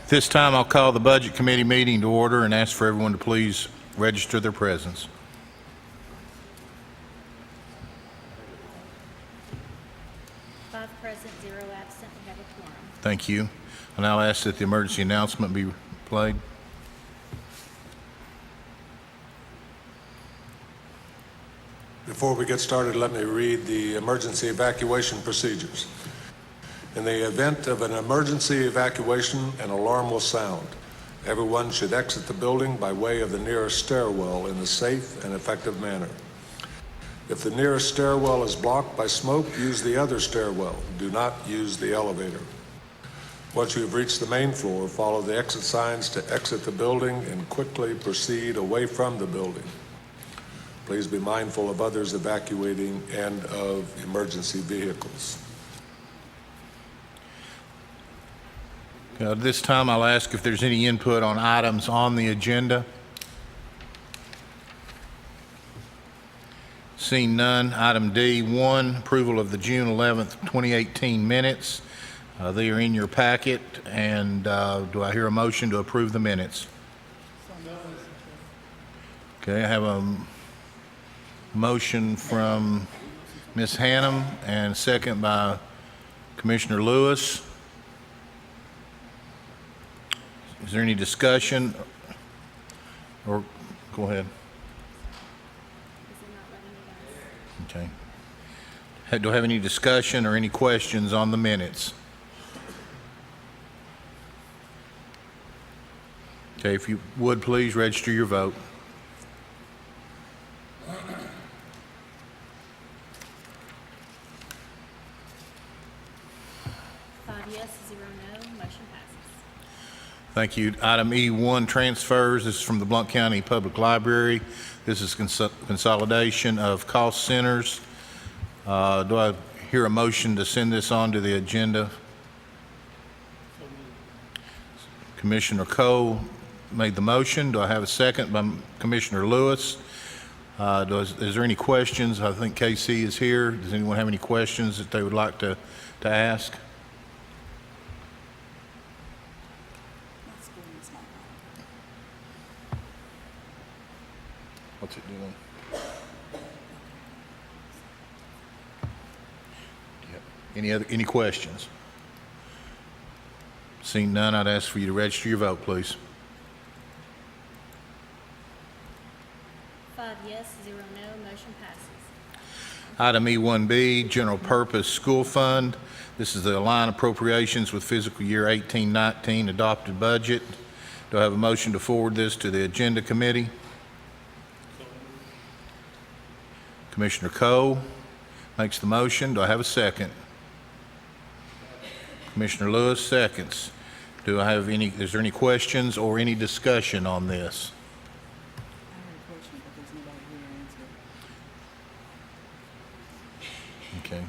This time, I'll call the Budget Committee meeting to order and ask for everyone to please register their presence. Five present, 0 absent. We have a quorum. Thank you. I now ask that the emergency announcement be played. Before we get started, let me read the emergency evacuation procedures. In the event of an emergency evacuation, an alarm will sound. Everyone should exit the building by way of the nearest stairwell in a safe and effective manner. If the nearest stairwell is blocked by smoke, use the other stairwell. Do not use the elevator. Once you have reached the main floor, follow the exit signs to exit the building and quickly proceed away from the building. Please be mindful of others evacuating and of emergency vehicles. At this time, I'll ask if there's any input on items on the agenda. Seeing none, item D1, approval of the June 11th, 2018 minutes. They are in your packet, and do I hear a motion to approve the minutes? Okay, I have a motion from Ms. Hannum and second by Commissioner Lewis. Is there any discussion? Or go ahead. Okay. Do I have any discussion or any questions on the minutes? Okay, if you would please register your vote. Thank you. Item E1, transfers. This is from the Blount County Public Library. This is consolidation of cost centers. Do I hear a motion to send this on to the agenda? Commissioner Cole made the motion. Do I have a second by Commissioner Lewis? Is there any questions? I think KC is here. Does anyone have any questions that they would like to ask? What's it doing? Any questions? Seeing none, I'd ask for you to register your vote, please. 5 yes, 0 no. Motion passes. Item E1B, General Purpose School Fund. This is the line appropriations with fiscal year 18-19 adopted budget. Do I have a motion to forward this to the Agenda Committee? Commissioner Cole makes the motion. Do I have a second? Commissioner Lewis seconds. Do I have any, is there any questions or any discussion on this? I have a question, but there's nobody here to answer. Okay.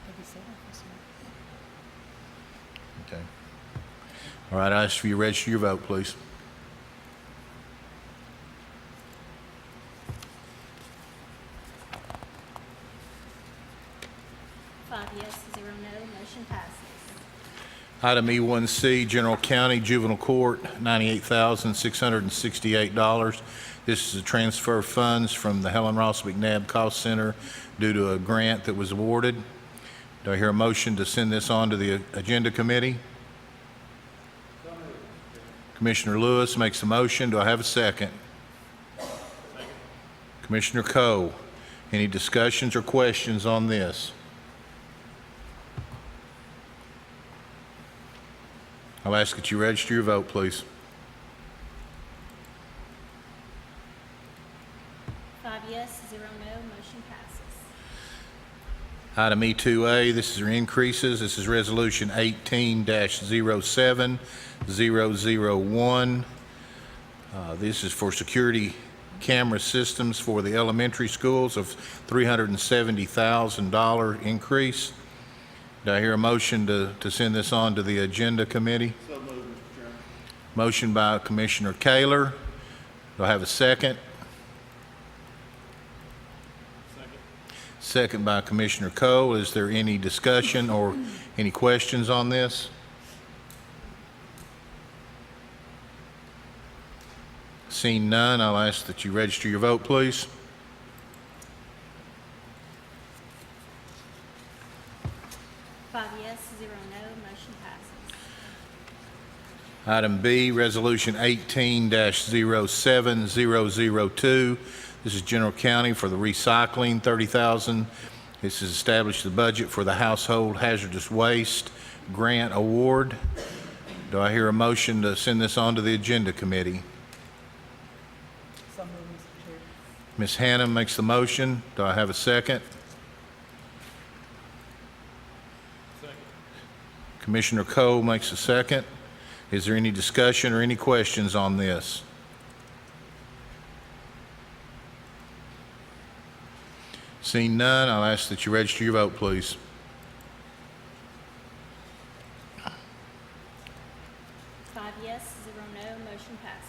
Have you said that this one? Okay. All right, I ask for you to register your vote, please. Yes, 0 no. Motion passes. Item E1C, General County Juvenile Court, $98,668. This is a transfer of funds from the Helen Ross McNabb Cost Center due to a grant that was awarded. Do I hear a motion to send this on to the Agenda Committee? Commissioner Lewis makes the motion. Do I have a second? Commissioner Coe, any discussions or questions on this? I'll ask that you register your vote, please. 5 yes, 0 no. Motion passes. Item E2A, this is your increases. This is Resolution 18-07001. This is for security camera systems for the elementary schools of $370,000 increase. Do I hear a motion to send this on to the Agenda Committee? So moved, Mr. Chairman. Motion by Commissioner Kaler. Do I have a second? Second. Second by Commissioner Cole. Is there any discussion or any questions on this? Seeing none, I'll ask that you register your vote, please. Five yes, 0 no, motion passes. Item B, Resolution 18-07002. This is General County for the recycling, $30,000. This is established the budget for the Household Hazardous Waste Grant Award. Do I hear a motion to send this on to the Agenda Committee? So moved, Mr. Chair. Ms. Hannah makes the motion. Do I have a second? Second. Commissioner Cole makes a second. Is there any discussion or any questions on this? Seeing none, I'll ask that you register your vote, please. Five yes, 0 no, motion passes.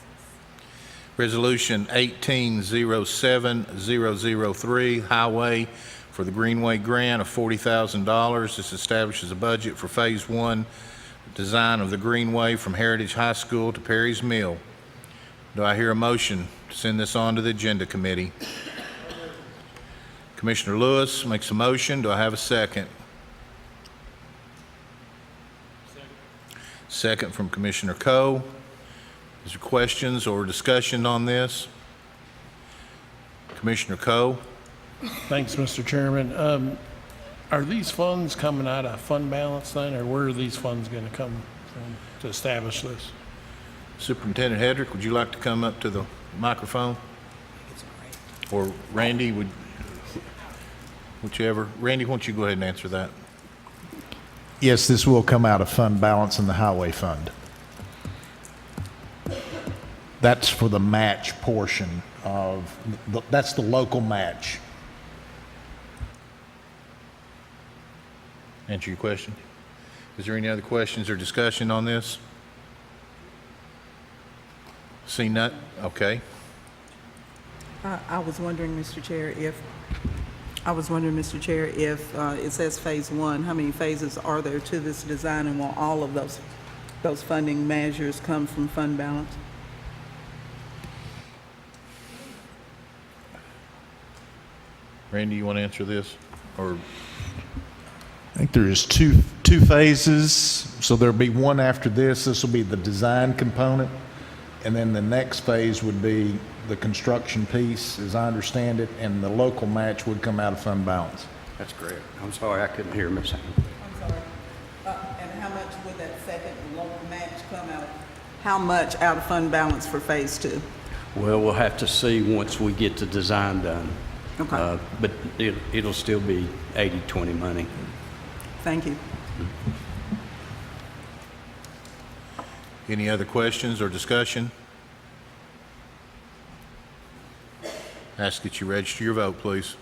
Resolution 18-07003, Highway for the Greenway Grant of $40,000. This establishes a budget for Phase 1 design of the Greenway from Heritage High School to Perry's Mill. Do I hear a motion to send this on to the Agenda Committee? Commissioner Lewis makes a motion. Do I have a second? Second. Second from Commissioner Coe. Is there questions or discussion on this? Commissioner Coe? Thanks, Mr. Chairman. Are these funds coming out of fund balance then, or where are these funds going to come from to establish this? Superintendent Hedrick, would you like to come up to the microphone? Or Randy, whichever. Randy, why don't you go ahead and answer that? Yes, this will come out of fund balance in the highway fund. That's for the match portion of, that's the local match. Answer your question. Is there any other questions or discussion on this? See none? Okay. I was wondering, Mr. Chair, if it says Phase 1, how many phases are there to this design, and will all of those funding measures come from fund balance? Randy, you want to answer this? Or I think there is two phases, so there'll be one after this. This will be the design component, and then the next phase would be the construction piece, as I understand it, and the local match would come out of fund balance. That's correct. I'm sorry, I couldn't hear Ms. Hammond. I'm sorry. And how much would that second local match come out? How much out of fund balance for Phase 2? Well, we'll have to see once we get the design done. Okay. But it'll still be 80-20 money. Thank you. any other questions or discussion? Ask that you register your vote, please.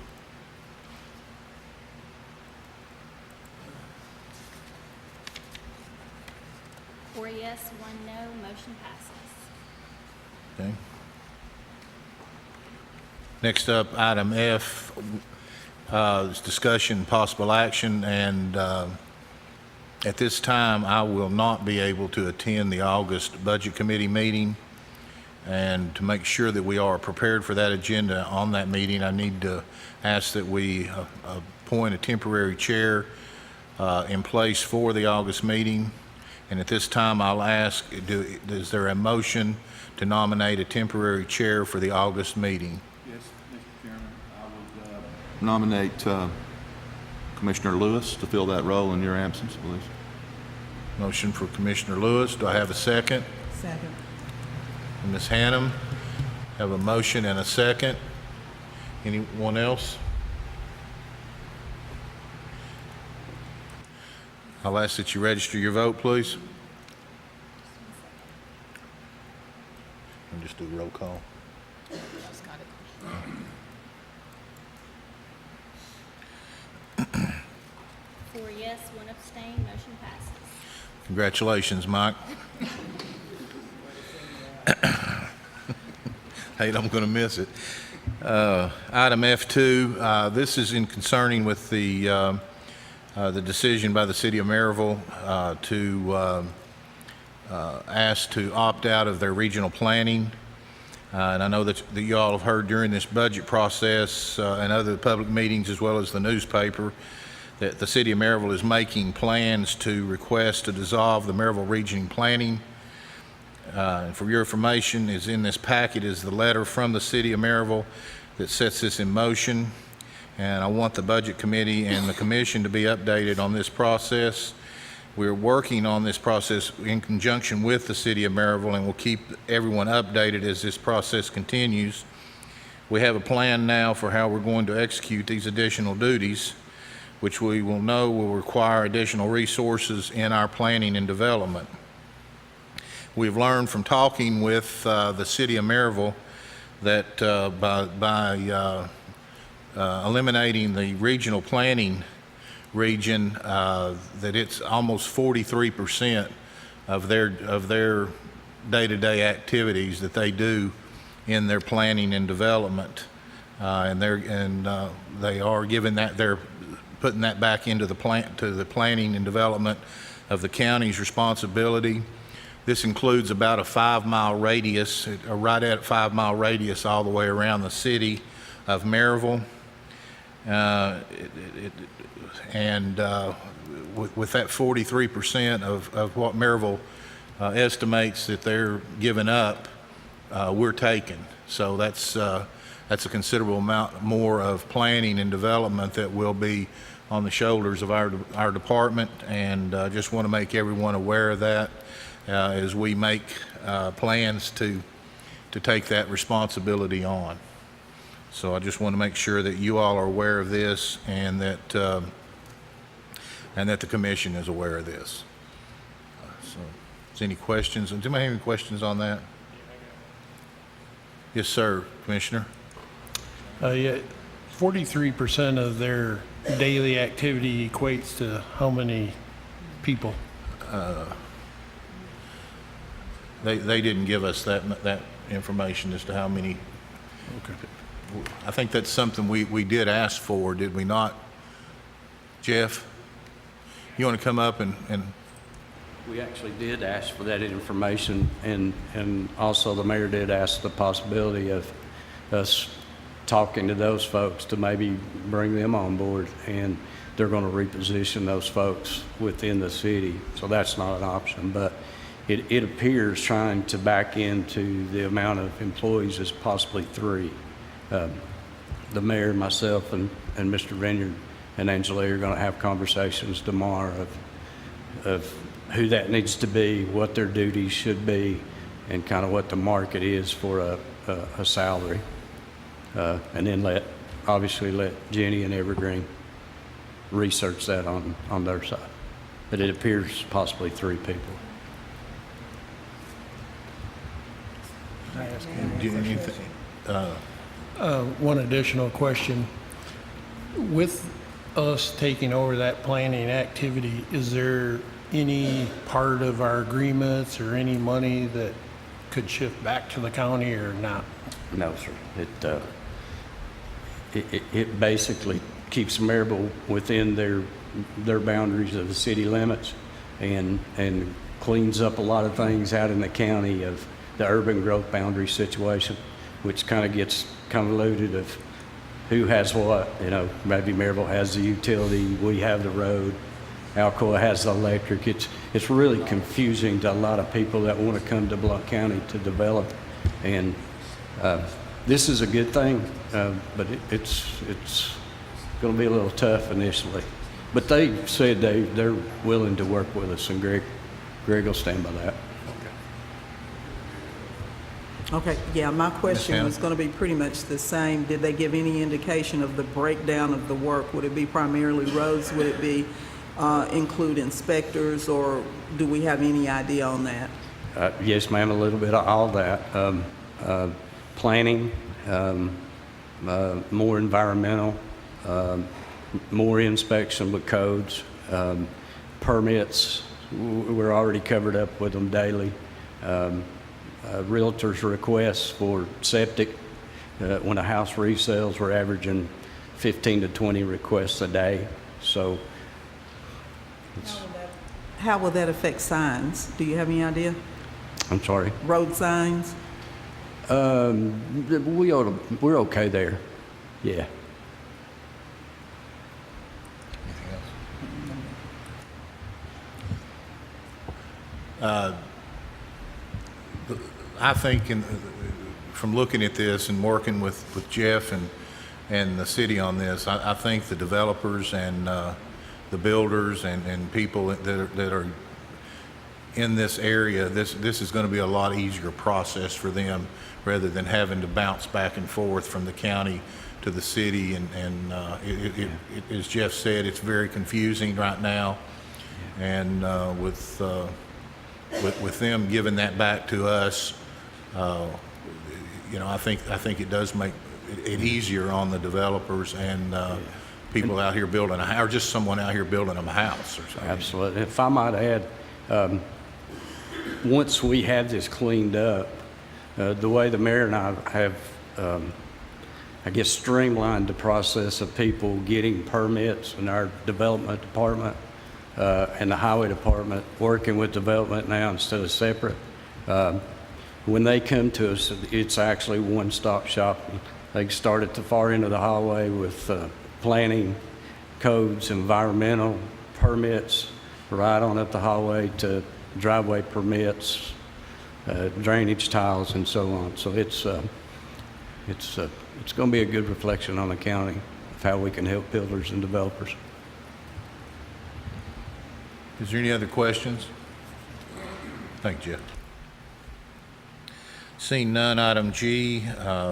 Four yes, 1 no, motion passes. Okay. Next up, item F, is discussion, possible action, and at this time, I will not be able to attend the August Budget Committee meeting. And to make sure that we are prepared for that agenda on that meeting, I need to ask that we appoint a temporary chair in place for the August meeting. And at this time, I'll ask, is there a motion to nominate a temporary chair for the August meeting? Yes, Mr. Chairman, I would Nominate Commissioner Lewis to fill that role in your absence, please. Motion for Commissioner Lewis. Do I have a second? Second. Ms. Hannum, have a motion and a second. Anyone else? I'll ask that you register your vote, please. And just do a roll call. Four yes, 1 abstain, motion passes. Congratulations, Mike. Hate I'm going to miss it. Item F2, this is in concerning with the decision by the City of Maryville to ask to opt out of their regional planning. And I know that you all have heard during this budget process and other public meetings as well as the newspaper that the City of Maryville is making plans to request to dissolve the Maryville Regional Planning. And for your information, is in this packet is the letter from the City of Maryville that sets this in motion. And I want the Budget Committee and the Commission to be updated on this process. We're working on this process in conjunction with the City of Maryville, and we'll keep everyone updated as this process continues. We have a plan now for how we're going to execute these additional duties, which we will know will require additional resources in our planning and development. We've learned from talking with the City of Maryville that by eliminating the regional planning region, that it's almost 43% of their day-to-day activities that they do in their planning and development, and they are giving that, they're putting that back into the planning and development of the county's responsibility. This includes about a 5-mile radius, right at a 5-mile radius all the way around the city of Maryville. With that 43% of what Maryville estimates that they're giving up, we're taking. So that's a considerable amount more of planning and development that will be on the shoulders of our department, and just want to make everyone aware of that as we make plans to take that responsibility on. So I just want to make sure that you all are aware of this, and that the commission is aware of this. So, is any questions? Do you have any questions on that? Yes, sir, Commissioner. Yeah, 43% of their daily activity equates to how many people? They didn't give us that information as to how many. Okay. I think that's something we did ask for, did we not? Jeff, you want to come up and We actually did ask for that information, and also the mayor did ask the possibility of us talking to those folks to maybe bring them on board, and they're going to reposition those folks within the city, so that's not an option. But it appears trying to back into the amount of employees is possibly 3. The mayor, myself, and Mr. Vineyard and Angela are going to have conversations tomorrow of who that needs to be, what their duties should be, and kind of what the market is for a salary. And then obviously let Jenny and Evergreen research that on their side. But it appears possibly 3 people. do anything? One additional question. With us taking over that planning activity, is there any part of our agreements or any money that could shift back to the county or not? No, sir. It basically keeps Maryville within their boundaries of the city limits, and cleans up a lot of things out in the county of the urban growth boundary situation, which kind of gets convoluted of who has what. You know, maybe Maryville has the utility, we have the road, Alcoa has the electric. It's really confusing to a lot of people that want to come to Blount County to develop, and this is a good thing, but it's going to be a little tough initially. But they said they're willing to work with us, and Greg will stand by that. Okay, yeah, my question Hannah? was going to be pretty much the same. Did they give any indication of the breakdown of the work? Would it be primarily roads? Would it be include inspectors, or do we have any idea on that? Yes, ma'am, a little bit of all that. Planning, more environmental, more inspection with codes, permits. We're already covered up with them daily. Realtors' requests for septic. When a house resells, we're averaging 15 to 20 requests a day. So How will that affect signs? Do you have any idea? I'm sorry. Road signs? We're okay there. Yeah. I think from looking at this and working with Jeff and the city on this, I think the developers and the builders and people that are in this area, this is going to be a lot easier process for them rather than having to bounce back and forth from the county to the city. And as Jeff said, it's very confusing right now. And with them giving that back to us, I think it does make it easier on the developers and people out here building or just someone out here building them a house or something. Absolutely. If I might add, once we have this cleaned up, the way the mayor and I have, streamlined the process of people getting permits in our development department and the highway department working with development now instead of separate. When they come to us, it's actually one-stop shopping. They can start at the far end of the highway with planning, codes, environmental permits, right on up the highway to driveway permits, drainage tiles, and so on. So it's going to be a good reflection on the county of how we can help builders and developers. Is there any other questions? Thank you, Jeff. Seeing none, item G,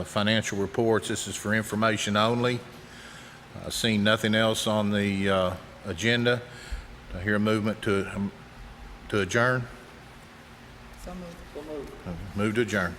financial reports. This is for information only. Seeing nothing else on the agenda. I hear a movement to adjourn. So moved. Move to adjourn.